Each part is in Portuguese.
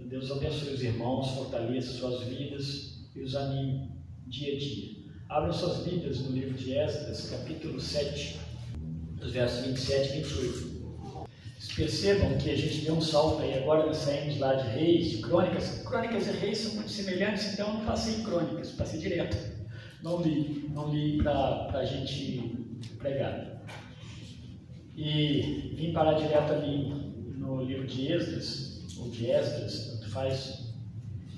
Deus abençoe os irmãos, fortaleça suas vidas e os anime dia a dia. Abram suas Bíblias no livro de Esdras, capítulo 7, dos versos 27 e 28. Vocês percebam que a gente deu um salto aí, agora nós saímos lá de Reis, de Crônicas. Crônicas e Reis são muito semelhantes, então eu não passei em Crônicas, passei direto. Não li para a gente pregar. E vim parar direto ali no livro de Esdras, ou de Esdras, tanto faz.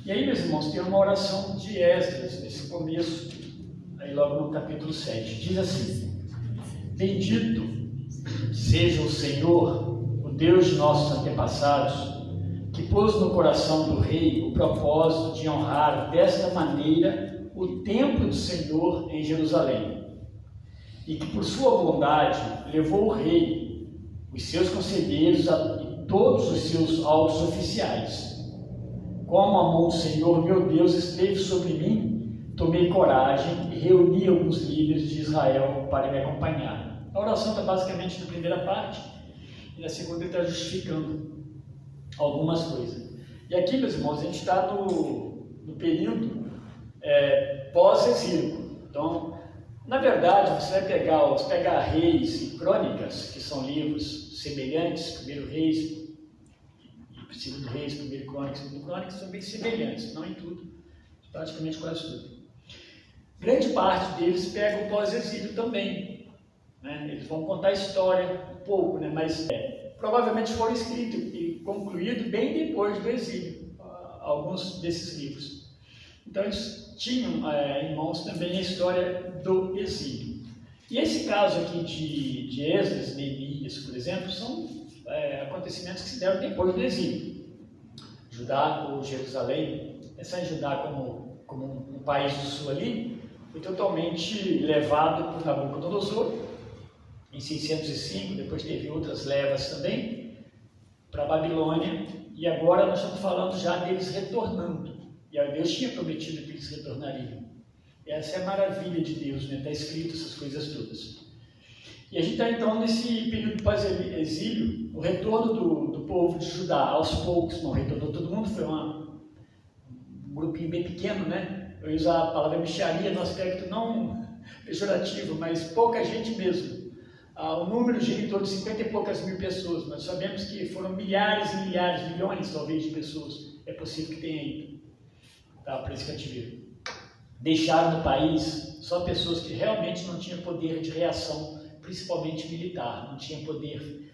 E aí, meus irmãos, tem uma oração de Esdras, nesse começo, aí logo no capítulo 7. Diz assim: Bendito seja o Senhor, o Deus de nossos antepassados, que pôs no coração do rei o propósito de honrar desta maneira o templo do Senhor em Jerusalém, e que por sua bondade levou o rei, os seus conselheiros e todos os seus altos oficiais. Como a mão do Senhor meu Deus esteve sobre mim, tomei coragem e reuni alguns líderes de Israel para me acompanhar. A oração está basicamente na primeira parte, e na segunda ele está justificando algumas coisas. E aqui, meus irmãos, a gente está no período pós-exílio. Então, na verdade, você vai pegar Reis e Crônicas, que são livros semelhantes, primeiro Reis, segundo Reis, primeiro Crônicas, segundo Crônicas, são bem semelhantes, não em tudo, praticamente quase tudo. Grande parte deles pega o pós-exílio também, né? Eles vão contar a história um pouco, né? Mas provavelmente foram escritos e concluídos bem depois do exílio, alguns desses livros. Então eles tinham em mãos também a história do exílio. E esse caso aqui de Esdras, Neemias, por exemplo, são acontecimentos que se deram depois do exílio. Judá ou Jerusalém, pensar em Judá como um país do sul ali, foi totalmente levado por Nabucodonosor em 605, depois teve outras levas também para a Babilônia, e agora nós estamos falando já deles retornando. E aí Deus tinha prometido que eles retornariam. E essa é a maravilha de Deus, né? Está escrito essas coisas todas. E a gente está então nesse período pós-exílio, o retorno do povo de Judá, aos poucos, não retornou todo mundo, foi um grupinho bem pequeno, né? Eu ia usar a palavra mixaria no aspecto não pejorativo, mas pouca gente mesmo. O número gira em torno de 50 e poucas mil pessoas, mas sabemos que foram milhares e milhares, milhões talvez de pessoas, é possível que tenha ido para esse cativeiro. Deixaram no país só pessoas que realmente não tinham poder de reação, principalmente militar, não tinha poder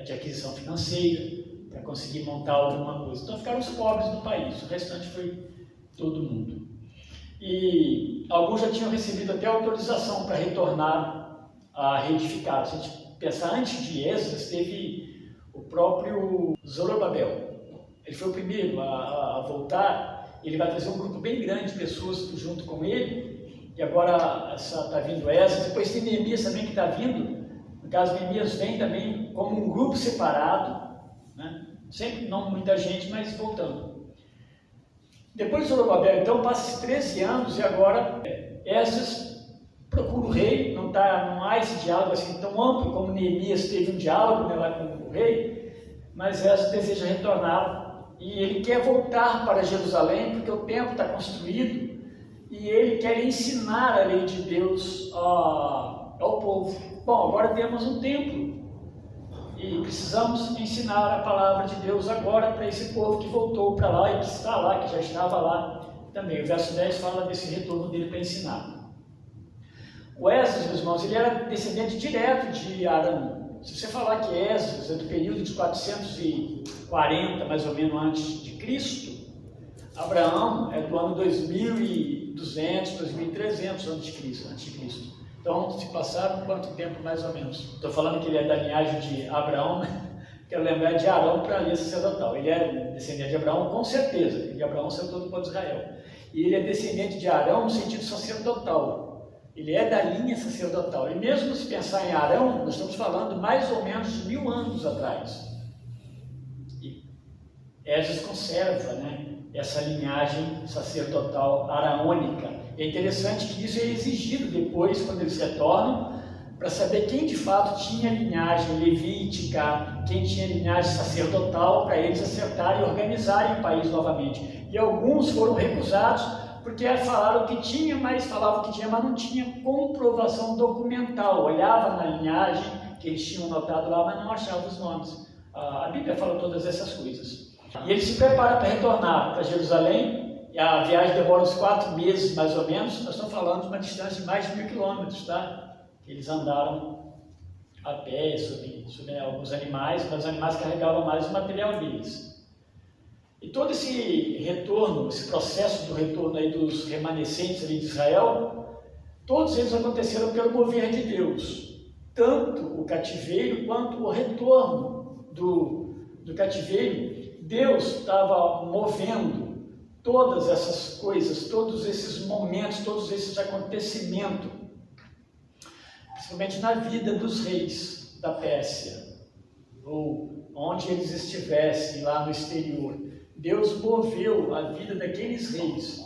de aquisição financeira para conseguir montar alguma coisa. Então ficaram os pobres do país, o restante foi todo mundo. E alguns já tinham recebido até autorização para retornar a reedificar. Se a gente pensar, antes de Esdras, teve o próprio Zorobabel. Ele foi o primeiro a voltar. Ele vai trazer um grupo bem grande de pessoas junto com ele. E agora está vindo Esdras. Depois tem Neemias também que está vindo. No caso, Neemias vem também como um grupo separado, né? Sempre não muita gente, mas voltando. Depois de Zorobabel, então, passa-se 13 anos e agora Esdras procura o rei. Não há esse diálogo assim tão amplo como Neemias teve um diálogo, né, lá com o rei, mas Esdras deseja retornar. E ele quer voltar para Jerusalém, porque o templo está construído, e ele quer ensinar a lei de Deus ao povo. Bom, agora temos um templo, e precisamos ensinar a palavra de Deus agora para esse povo que voltou para lá, e que está lá, que já estava lá também. O verso 10 fala desse retorno dele para ensinar. O Esdras, meus irmãos, ele era descendente direto de Arão. Se você falar que Esdras é do período de 440, mais ou menos, antes de Cristo, Abraão é do ano 2200, 2300 antes de Cristo. Então, se passaram quanto tempo, mais ou menos? Estou falando que ele é da linhagem de Abraão, quero lembrar de Arão para a linha sacerdotal. Ele é descendente de Abraão, com certeza, porque Abraão saiu todo o povo de Israel. E ele é descendente de Arão no sentido sacerdotal. Ele é da linha sacerdotal. E mesmo se pensar em Arão, nós estamos falando mais ou menos de 1000 anos atrás. E Esdras conserva, né, essa linhagem sacerdotal araônica. É interessante que isso é exigido depois, quando eles retornam, para saber quem de fato tinha linhagem levítica, quem tinha linhagem sacerdotal, para eles acertarem e organizarem o país novamente. E alguns foram recusados porque falaram que tinha, mas falavam que tinha, mas não tinha comprovação documental. Olhava na linhagem que eles tinham notado lá, mas não achava os nomes. A Bíblia fala todas essas coisas. E eles se preparam para retornar para Jerusalém. E a viagem demora uns 4 meses, mais ou menos. Nós estamos falando de uma distância de mais de 1000 quilômetros, tá? Eles andaram a pé sobre alguns animais, mas os animais carregavam mais o material deles. E todo esse retorno, esse processo do retorno aí dos remanescentes ali de Israel, todos eles aconteceram pelo mover de Deus. Tanto o cativeiro quanto o retorno do cativeiro, Deus estava movendo todas essas coisas, todos esses momentos, todos esses acontecimentos, principalmente na vida dos reis da Pérsia, ou onde eles estivessem lá no exterior. Deus moveu a vida daqueles reis.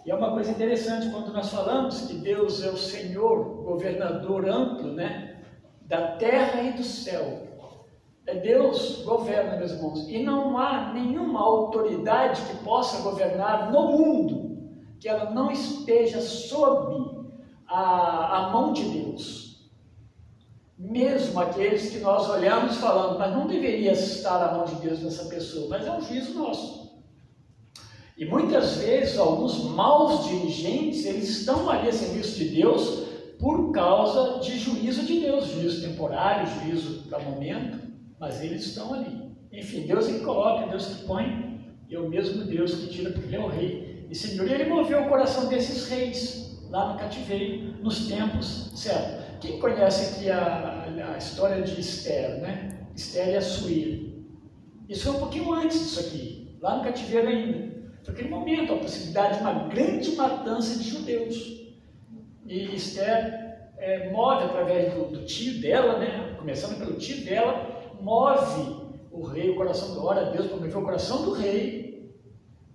E é uma coisa interessante quando nós falamos que Deus é o Senhor, governador amplo, né, da terra e do céu. Deus governa, meus irmãos, e não há nenhuma autoridade que possa governar no mundo que ela não esteja sob a mão de Deus. Mesmo aqueles que nós olhamos falando, mas não deveria estar a mão de Deus nessa pessoa, mas é um juízo nosso. E muitas vezes alguns maus dirigentes, eles estão ali a serviço de Deus por causa de juízo de Deus, juízo temporário, juízo para o momento, mas eles estão ali. Enfim, Deus que coloca, Deus que põe, e é o mesmo Deus que tira, porque Ele é o rei e Senhor. E Ele moveu o coração desses reis lá no cativeiro, nos tempos certos. Quem conhece aqui a história de Esther, né? Esther e Assuero. Isso foi um pouquinho antes disso aqui, lá no cativeiro ainda. Foi aquele momento, a possibilidade de uma grande matança de judeus. E Esther move através do tio dela, né? Começando pelo tio dela, move o rei, o coração do ora a Deus, para mover o coração do rei,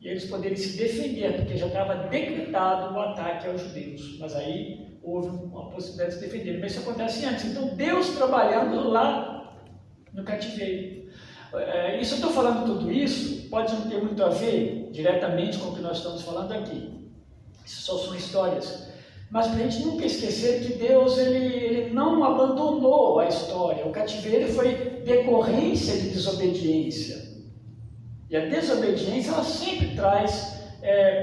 e eles poderem se defender, porque já estava decretado o ataque aos judeus. Mas aí houve uma possibilidade de se defender. Mas isso acontece antes. Então, Deus trabalhando lá no cativeiro. Isso eu estou falando tudo isso, pode não ter muito a ver diretamente com o que nós estamos falando aqui. Isso só são histórias. Mas para a gente nunca esquecer que Deus ele não abandonou a história. O cativeiro foi decorrência de desobediência. E a desobediência ela sempre traz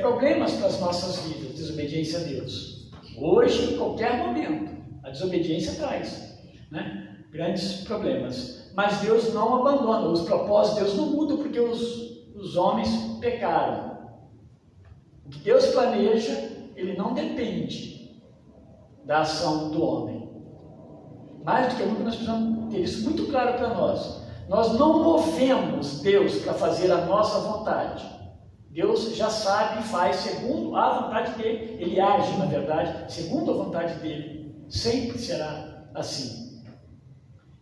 problemas para as nossas vidas, desobediência a Deus. Hoje, em qualquer momento, a desobediência traz, né, grandes problemas. Mas Deus não abandona, os propósitos de Deus não mudam porque os homens pecaram. O que Deus planeja, ele não depende da ação do homem. Mais do que nunca nós precisamos ter isso muito claro para nós. Nós não movemos Deus para fazer a nossa vontade. Deus já sabe e faz segundo a vontade dele. Ele age, na verdade, segundo a vontade dele. Sempre será assim.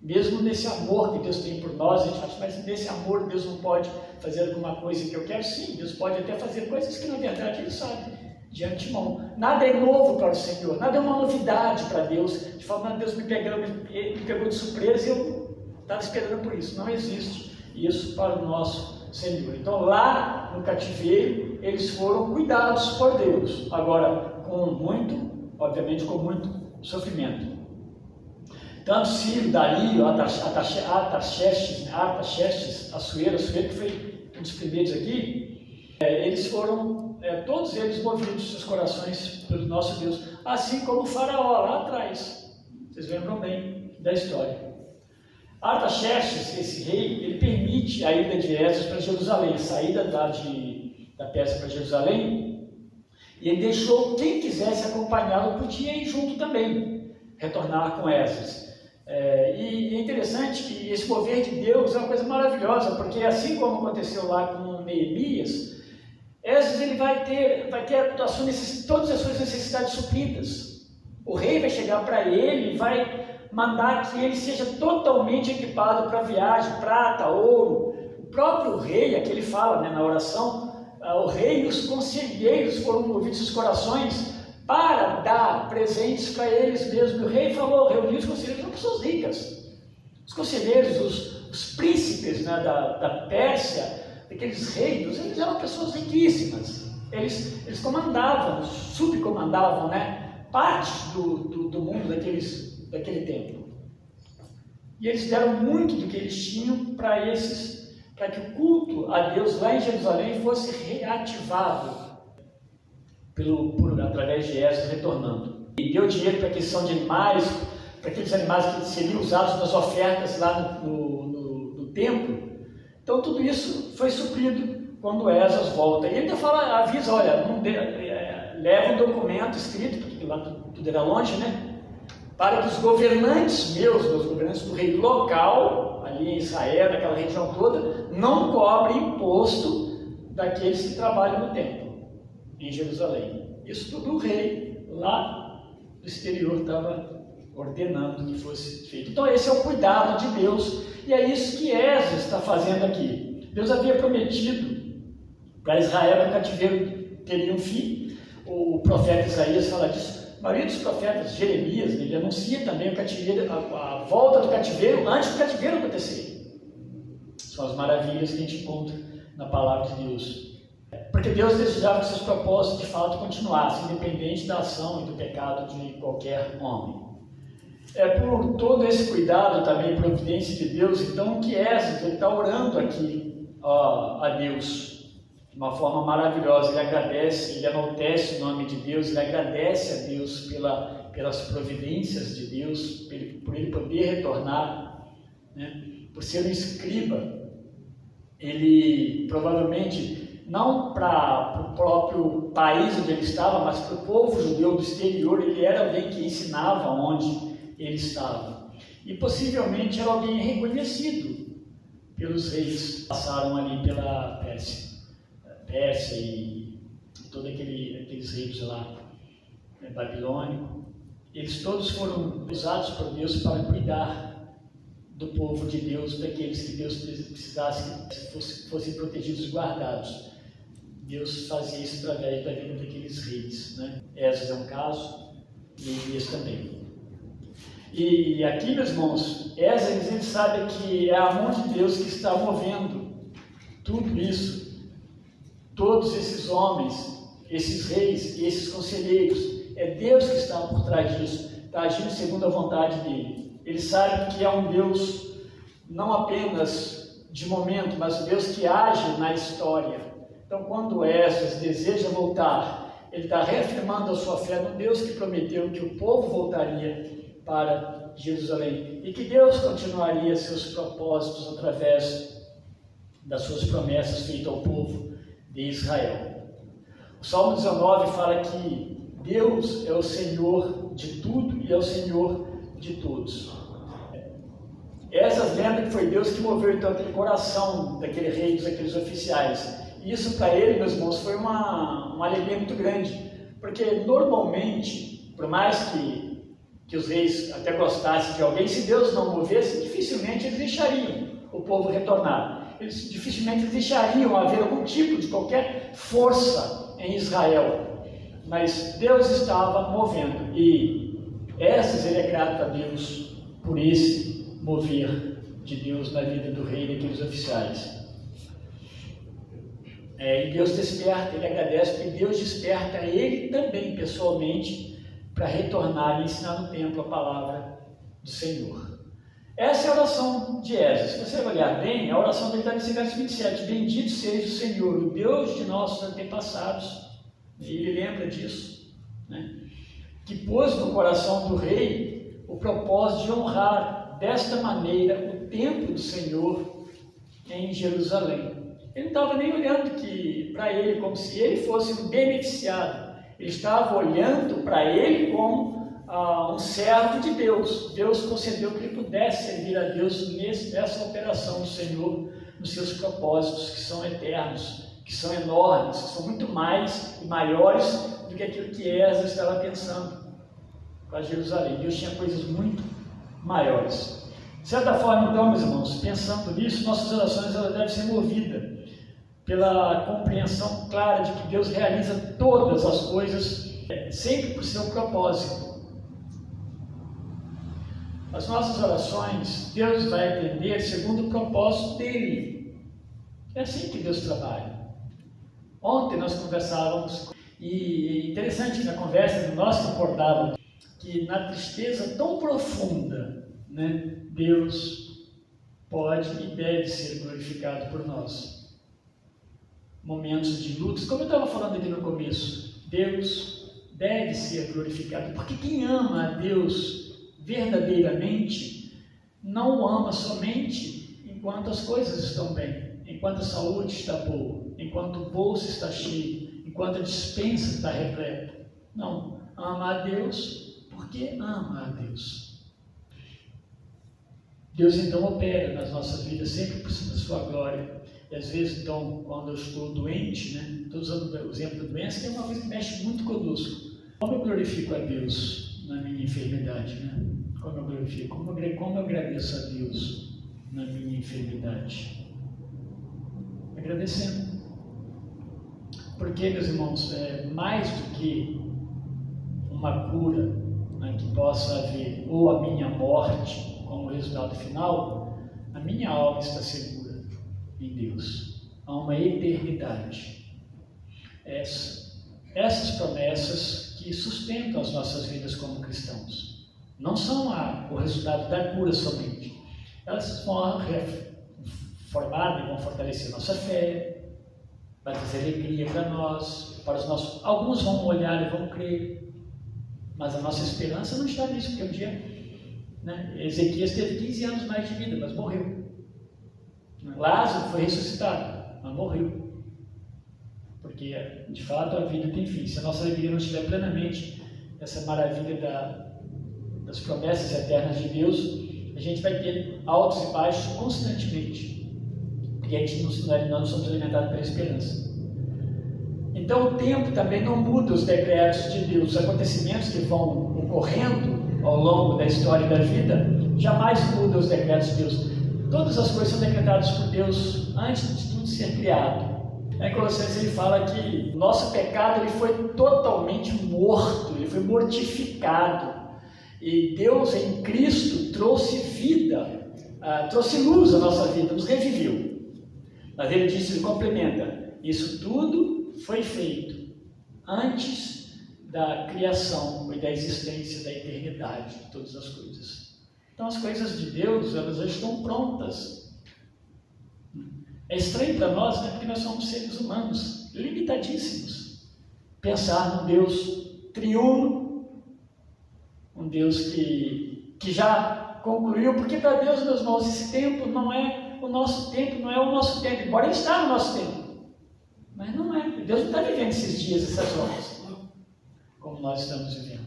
Mesmo nesse amor que Deus tem por nós, a gente fala, mas nesse amor Deus não pode fazer alguma coisa que eu quero? Sim, Deus pode até fazer coisas que na verdade Ele sabe de antemão. Nada é novo para o Senhor, nada é uma novidade para Deus. De forma que Deus me pegou de surpresa e eu estava esperando por isso. Não existe isso para o nosso Senhor. Então lá no cativeiro eles foram cuidados por Deus. Agora obviamente com muito sofrimento. Tanto Ciro, Dario, Artaxerxes, Assuero, que foi um dos primeiros aqui, eles foram, todos eles movidos seus corações pelo nosso Deus, assim como o faraó lá atrás. Vocês lembram bem da história. Artaxerxes, esse rei, ele permite a ida de Esdras para Jerusalém, a saída da Pérsia para Jerusalém, e ele deixou quem quisesse acompanhá-lo podia ir junto também, retornar com Esdras. E é interessante que esse mover de Deus é uma coisa maravilhosa, porque assim como aconteceu lá com Neemias, Esdras ele vai ter todas as suas necessidades supridas. O rei vai chegar para ele e vai mandar que ele seja totalmente equipado para a viagem, prata, ouro. O próprio rei, aqui ele fala, né, na oração, o rei e os conselheiros foram movidos seus corações para dar presentes para eles mesmos. O rei falou, reuniu os conselheiros, são pessoas ricas. Os conselheiros, os príncipes, né, da Pérsia, daqueles reinos, eles eram pessoas riquíssimas. Eles comandavam, subcomandavam, né, partes do mundo daquele tempo. E eles deram muito do que eles tinham para que o culto a Deus lá em Jerusalém fosse reativado através de Esdras retornando. E deu dinheiro para aquisição de animais, para aqueles animais que seriam usados nas ofertas lá no templo. Então tudo isso foi suprido quando Esdras volta. E ele ainda avisa, olha, leva um documento escrito, porque lá tudo era longe, né? Para que os governantes os governantes do rei local, ali em Israel, naquela região toda, não cobrem imposto daqueles que trabalham no templo, em Jerusalém. Isso tudo o rei lá do exterior estava ordenando que fosse feito. Então esse é o cuidado de Deus, e é isso que Esdras está fazendo aqui. Deus havia prometido para Israel que o cativeiro teria um fim. O profeta Isaías fala disso. A maioria dos profetas, Jeremias, ele anuncia também o cativeiro, a volta do cativeiro antes do cativeiro acontecer. São as maravilhas que a gente encontra na palavra de Deus. Porque Deus desejava que seus propósitos de fato continuassem, independente da ação e do pecado de qualquer homem. É por todo esse cuidado também, providência de Deus, então, que Esdras está orando aqui a Deus de uma forma maravilhosa. Ele agradece, ele enaltece o nome de Deus, ele agradece a Deus pelas providências de Deus, por ele poder retornar, né? Por ser um escriba. Ele provavelmente, não para o próprio país onde ele estava, mas para o povo judeu do exterior, ele era alguém que ensinava onde ele estava. E possivelmente era alguém reconhecido pelos reis que passaram ali pela Pérsia e todos aqueles reinos lá, babilônico. Eles todos foram usados por Deus para cuidar do povo de Deus, daqueles que Deus precisasse que fossem protegidos e guardados. Deus fazia isso através da vida daqueles reis, né? Esdras é um caso, e Elias também. E aqui, meus irmãos, Esdras, ele sabe que é a mão de Deus que está movendo tudo isso. Todos esses homens, esses reis e esses conselheiros, é Deus que está por trás disso, está agindo segundo a vontade dele. Ele sabe que é um Deus não apenas de momento, mas um Deus que age na história. Então, quando Esdras deseja voltar, ele está reafirmando a sua fé no Deus que prometeu que o povo voltaria para Jerusalém e que Deus continuaria seus propósitos através das suas promessas feitas ao povo de Israel. O Salmo 19 fala que Deus é o Senhor de tudo e é o Senhor de todos. Essas lembram que foi Deus que moveu então aquele coração daquele rei, daqueles oficiais. E isso para ele, meus irmãos, foi uma alegria muito grande, porque normalmente, por mais que os reis até gostassem de alguém, se Deus não movesse, dificilmente eles deixariam o povo retornar. Eles dificilmente deixariam haver algum tipo de qualquer força em Israel. Mas Deus estava movendo, e Esdras, ele é grato a Deus por esse mover de Deus na vida do rei e daqueles oficiais. E Deus desperta, ele agradece, porque Deus desperta ele também pessoalmente para retornar e ensinar no templo a palavra do Senhor. Essa é a oração de Esdras. Se você olhar bem, a oração dele está nesse verso 27. Bendito seja o Senhor, o Deus de nossos antepassados. E ele lembra disso, né? Que pôs no coração do rei o propósito de honrar desta maneira o templo do Senhor em Jerusalém. Ele não estava nem olhando para ele como se ele fosse um beneficiado. Ele estava olhando para ele como um servo de Deus. Deus concedeu que ele pudesse servir a Deus nessa operação do Senhor, nos seus propósitos, que são eternos, que são enormes, que são muito mais e maiores do que aquilo que Esdras estava pensando para Jerusalém. Deus tinha coisas muito maiores. De certa forma, então, meus irmãos, pensando nisso, nossas orações devem ser movidas pela compreensão clara de que Deus realiza todas as coisas sempre para o seu propósito. As nossas orações, Deus vai atender segundo o propósito dele. É assim que Deus trabalha. Ontem nós conversávamos, e interessante que na conversa nós concordávamos que na tristeza tão profunda, né, Deus pode e deve ser glorificado por nós. Momentos de lutas, como eu estava falando ali no começo, Deus deve ser glorificado, porque quem ama a Deus verdadeiramente não o ama somente enquanto as coisas estão bem, enquanto a saúde está boa, enquanto o bolso está cheio, enquanto a despensa está repleta. Não, ama a Deus porque ama a Deus. Deus então opera nas nossas vidas sempre por cima da sua glória. E às vezes, então, quando eu estou doente, né, estou usando o exemplo da doença, que é uma coisa que mexe muito conosco. Como eu glorifico a Deus na minha enfermidade, né? Como eu glorifico, como eu agradeço a Deus na minha enfermidade? Agradecendo. Porque, meus irmãos, mais do que uma cura, né, que possa haver, ou a minha morte como resultado final, a minha alma está segura em Deus. Há uma eternidade. Essas promessas que sustentam as nossas vidas como cristãos. Não são o resultado da cura somente. Elas vão reformar e vão fortalecer nossa fé, vai trazer alegria para nós, para os nossos. Alguns vão olhar e vão crer, mas a nossa esperança não está nisso, porque um dia, né, Ezequias teve 15 anos mais de vida, mas morreu. Lázaro foi ressuscitado, mas morreu. Porque, de fato, a vida tem fim. Se a nossa alegria não estiver plenamente essa maravilha das promessas eternas de Deus, a gente vai ter altos e baixos constantemente. E a gente não somos alimentados pela esperança. Então, o tempo também não muda os decretos de Deus. Os acontecimentos que vão ocorrendo ao longo da história da vida jamais mudam os decretos de Deus. Todas as coisas são decretadas por Deus antes de tudo ser criado. Em Colossenses ele fala que o nosso pecado ele foi totalmente morto, ele foi mortificado. E Deus em Cristo trouxe vida, trouxe luz à nossa vida, nos reviveu. Mas ele disse, ele complementa, isso tudo foi feito antes da criação e da existência da eternidade de todas as coisas. Então as coisas de Deus, elas já estão prontas. É estranho para nós, né? Porque nós somos seres humanos, limitadíssimos. Pensar num Deus triuno, um Deus que já concluiu, porque para Deus, meus irmãos, esse tempo não é o nosso tempo, não é o nosso tempo, embora ele está no nosso tempo. Mas não é, Deus não está vivendo esses dias, essas horas, como nós estamos vivendo.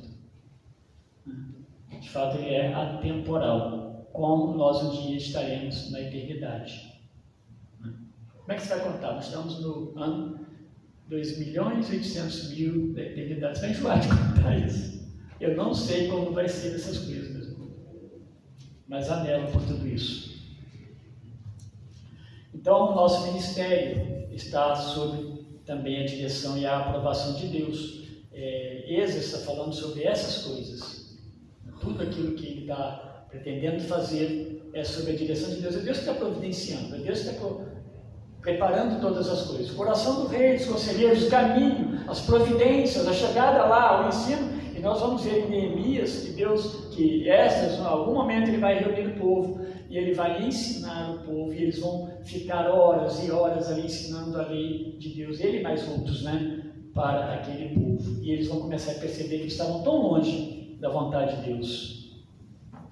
De fato, ele é atemporal, como nós um dia estaremos na eternidade. Como é que você vai contar? Nós estamos no ano 2.800.000 da eternidade. Você vai enjoar de contar isso. Eu não sei como vai ser essas coisas, meus irmãos, mas anelo por tudo isso. Então, o nosso ministério está sob também a direção e a aprovação de Deus. Êxodo está falando sobre essas coisas. Tudo aquilo que ele está pretendendo fazer é sob a direção de Deus. É Deus que está providenciando, é Deus que está preparando todas as coisas. O coração do rei, dos conselheiros, o caminho, as providências, a chegada lá, o ensino. E nós vamos ver em Neemias que Esdras, em algum momento ele vai reunir o povo e ele vai ensinar o povo e eles vão ficar horas e horas ali ensinando a lei de Deus, ele e mais outros, né, para aquele povo. E eles vão começar a perceber que estavam tão longe da vontade de Deus.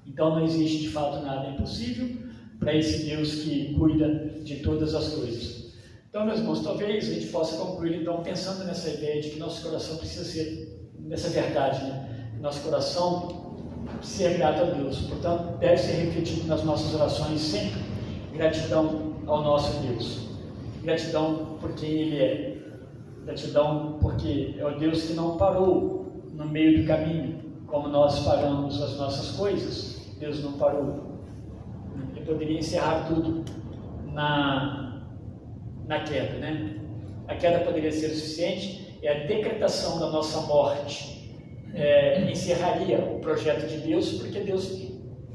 Então não existe de fato nada impossível para esse Deus que cuida de todas as coisas. Então, meus irmãos, talvez a gente possa concluir então pensando nessa ideia de que nosso coração precisa ser, nessa verdade, né? Nosso coração ser grato a Deus, portanto deve ser refletido nas nossas orações sempre gratidão ao nosso Deus, gratidão por quem Ele é, gratidão porque é o Deus que não parou no meio do caminho, como nós paramos as nossas coisas. Deus não parou. Ele poderia encerrar tudo na queda, né? A queda poderia ser o suficiente a decretação da nossa morte encerraria o projeto de Deus, porque Deus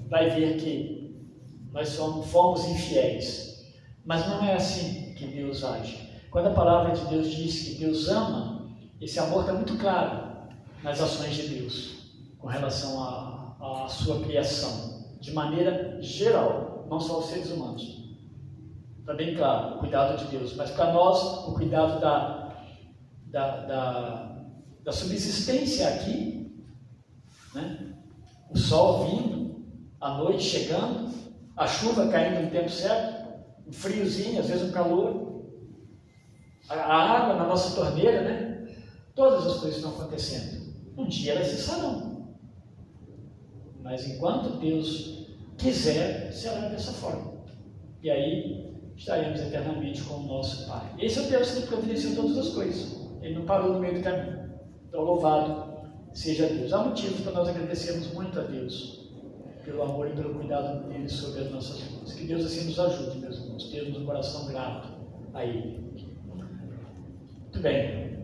vai ver que nós fomos infiéis. Mas não é assim que Deus age. Quando a palavra de Deus diz que Deus ama, esse amor está muito claro nas ações de Deus, com relação à sua criação, de maneira geral, não só os seres humanos. Está bem claro o cuidado de Deus, mas para nós o cuidado da subsistência aqui, né? O sol vindo, a noite chegando, a chuva caindo no tempo certo, um friozinho, às vezes um calor, a água na nossa torneira, né? Todas as coisas estão acontecendo. Um dia elas cessarão, mas enquanto Deus quiser, será dessa forma. E aí estaremos eternamente com o nosso Pai. Esse é o Deus que providenciou todas as coisas. Ele não parou no meio do caminho. Então, louvado seja Deus. Há motivos para nós agradecermos muito a Deus pelo amor e pelo cuidado dele sobre as nossas vidas. Que Deus assim nos ajude, meus irmãos. Termos um coração grato a Ele. Muito bem.